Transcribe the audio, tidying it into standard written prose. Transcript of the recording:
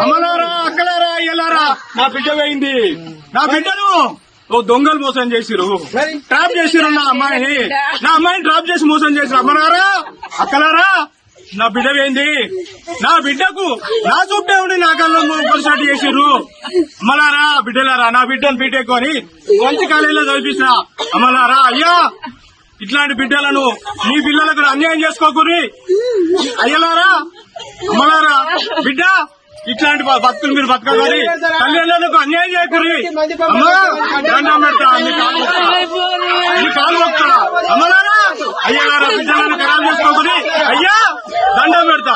అమ్మలారా, అక్కలారా, అయ్యలారా, నా బిడ్డ పోయింది. నా బిడ్డను దొంగలు మోసం చేసిరు, ట్రాప్ చేసిరు. నా అమ్మాయిని ట్రాప్ చేసి మోసం చేసిరు. అమ్మలారా, అక్కలారా, నా బిడ్డ పోయింది. నా బిడ్డకు నా చుట్టే ఉండి నా కళ్ళు కొలిసాటి చేసిర్రు. అమ్మలారా, బిడ్డలారా, నా బిడ్డను బీటెక్కుని మంచి కాలేజీలో చదివించిన. అమ్మలారా, అయ్యా, ఇట్లాంటి బిడ్డలను మీ పిల్లలకు అన్యాయం చేసుకోకూరి. అయ్యలారా, అమ్మలారా, బిడ్డ ఇట్లాంటి బతుకులు మీరు బతకగలి, తల్లిదండ్రులకు అన్యాయం చేయకూరి. అమ్మా, దండం పెడతా, నీ కాలు మొక్తా. అమ్మలారా, అయ్యలారా, బిడ్డలను ఖరాబ్ చేసుకోకూరి. అయ్యా, దండం పెడతా.